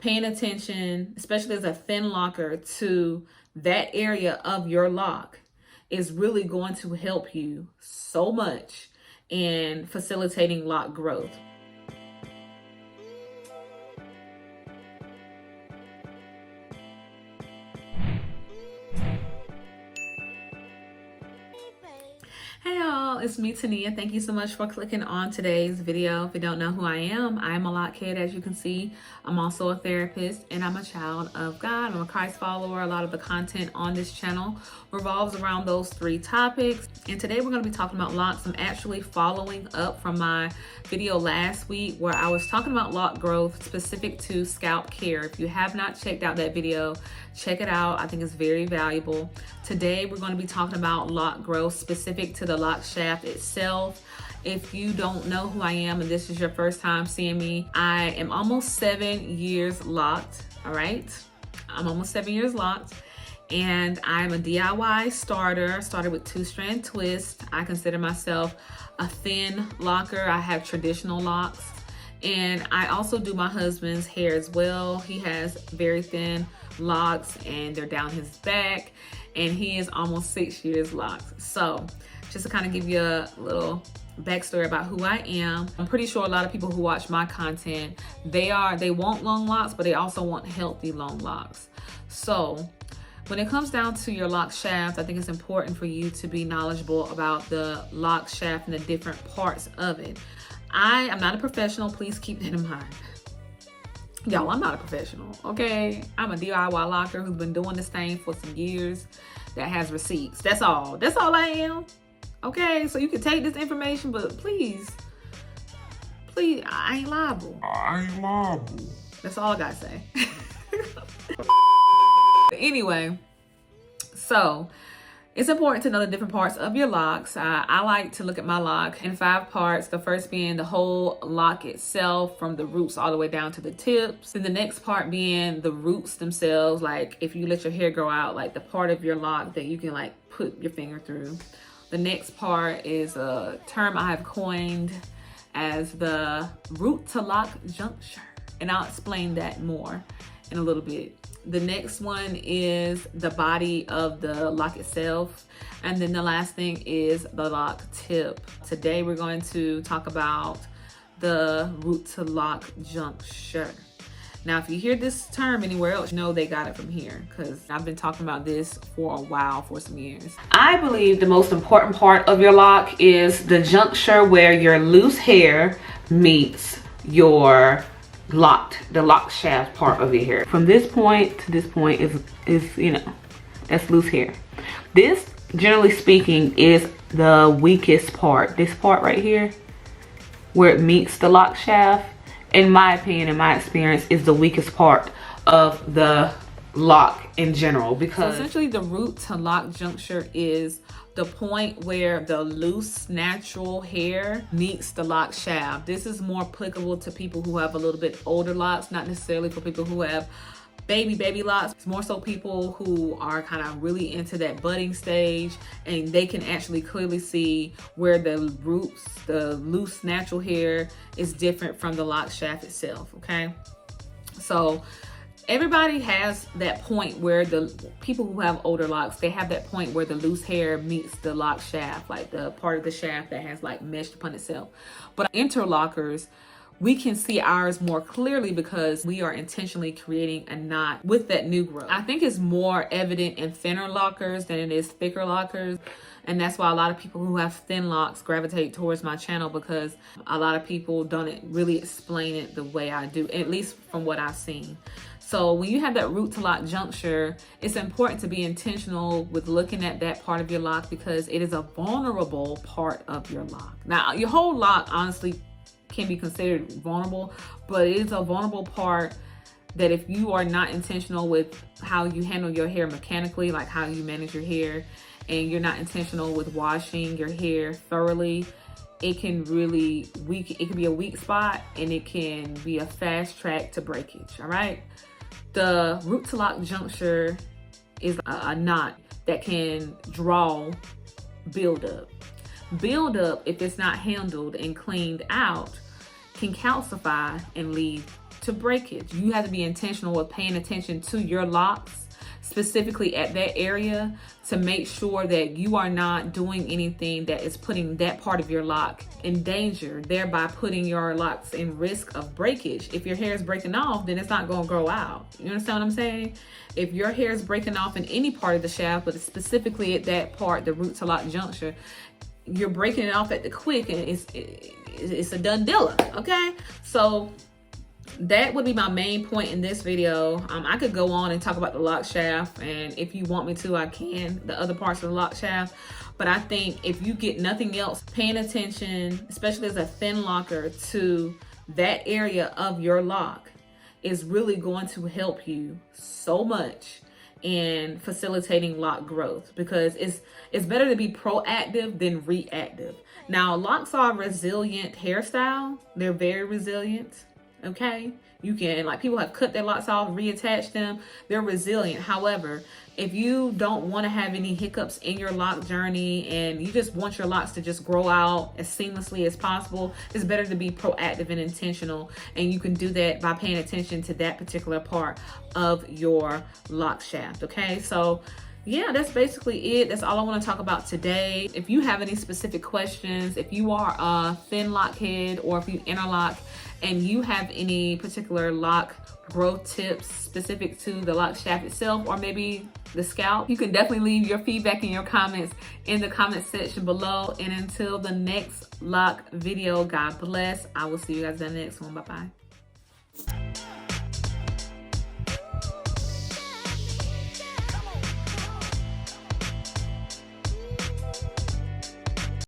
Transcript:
paying attention, especially as a thin locker, to that area of your lock is really going to help you so much in facilitating lock growth. Hey y'all, it's me, Tania. Thank you so much for clicking on today's video. If you don't know who I am a lock kid, as you can see. I'm also a therapist and I'm a child of God. I'm a Christ follower. A lot of the content on this channel revolves around those three topics. And today we're going to be talking about locks. I'm actually following up from my video last week where I was talking about lock growth specific to scalp care. If you have not checked out that video, check it out. I think it's very valuable. Today we're going to be talking about lock growth specific to the lock shaft itself. If you don't know who I am and this is your first time seeing me, I am almost 7 years locked. All right, I'm almost 7 years locked, and I'm a DIY starter. Started with 2-strand twist. I consider myself a thin locker. I have traditional locks, and I also do my husband's hair as well. He has very thin locks and they're down his back, and he is almost 6 years locked. So just to kind of give you a little backstory about who I am, I'm pretty sure a lot of people who watch my content, they want long locks, but they also want healthy long locks. So when it comes down to your lock shaft, I think it's important for you to be knowledgeable about the lock shaft and the different parts of it. I am not a professional, please keep that in mind. Y'all, I'm not a professional, okay? I'm a DIY locker who's been doing this thing for some years, that has receipts. That's all I am. Okay, so you can take this information, but please, I ain't liable. That's all I gotta say. Anyway, so it's important to know the different parts of your locks. I like to look at my lock in 5 parts. The first being the whole lock itself, from the roots all the way down to the tips. Then the next part being the roots themselves, like if you let your hair grow out, like the part of your lock that you can like put your finger through. The next part is a term I have coined as the root to lock juncture, and I'll explain that more in a little bit. The next one is the body of the lock itself, and then the last thing is the lock tip. Today we're going to talk about the root to lock juncture. Now, if you hear this term anywhere else, you know they got it from here, because I've been talking about this for a while, for some years. I believe the most important part of your lock is the juncture where your loose hair meets your the lock shaft part of your hair. From this point to this point is you know, that's loose hair. This, generally speaking, is the weakest part. This part right here, where it meets the lock shaft, in my opinion, in my experience, is the weakest part of the lock in general, because essentially the root to lock juncture is the point where the loose natural hair meets the lock shaft. This is more applicable to people who have a little bit older locks, not necessarily for people who have baby locks. It's more so people who are kind of really into that budding stage, and they can actually clearly see where the roots, the loose natural hair, is different from the lock shaft itself. Okay, so everybody has that point where the people who have older locks, they have that point where the loose hair meets the lock shaft, like the part of the shaft that has like meshed upon itself. But interlockers, we can see ours more clearly because we are intentionally creating a knot with that new growth. I think it's more evident in thinner lockers than it is thicker lockers. And that's why a lot of people who have thin locks gravitate towards my channel, because a lot of people don't really explain it the way I do, at least from what I've seen. So when you have that root to lock juncture, it's important to be intentional with looking at that part of your lock, because it is a vulnerable part of your lock. Now, your whole lock, honestly, can be considered vulnerable, but it is a vulnerable part that if you are not intentional with how you handle your hair mechanically, like how you manage your hair, and you're not intentional with washing your hair thoroughly, it can be a weak spot, and it can be a fast track to breakage. All right, the root to lock juncture is a knot that can draw buildup. Buildup, if it's not handled and cleaned out, can calcify and leave to breakage. You have to be intentional with paying attention to your locks, specifically at that area, to make sure that you are not doing anything that is putting that part of your lock in danger, thereby putting your locks in risk of breakage. If your hair is breaking off, then it's not going to grow out. You understand what I'm saying? If your hair is breaking off in any part of the shaft, but specifically at that part, the root to lock juncture, you're breaking it off at the quick, and it's a done deal, okay? So that would be my main point in this video. I could go on and talk about the lock shaft, and if you want me to, I can, the other parts of the lock shaft. But I think if you get nothing else, paying attention, especially as a thin locker, to that area of your lock is really going to help you so much in facilitating lock growth, because it's better to be proactive than reactive. Now, locks are a resilient hairstyle. They're very resilient. Okay, you can, like, people have cut their locks off, reattach them. They're resilient. However, if you don't want to have any hiccups in your lock journey and you just want your locks to just grow out as seamlessly as possible, it's better to be proactive and intentional. And you can do that by paying attention to that particular part of your lock shaft. Okay, so yeah, that's basically it. That's all I want to talk about today. If you have any specific questions, if you are a thin lock head, or if you interlock and you have any particular lock growth tips specific to the lock shaft itself, or maybe the scalp, you can definitely leave your feedback and your comments in the comment section below. And until the next lock video, God bless. I will see you guys in the next one. Bye-bye.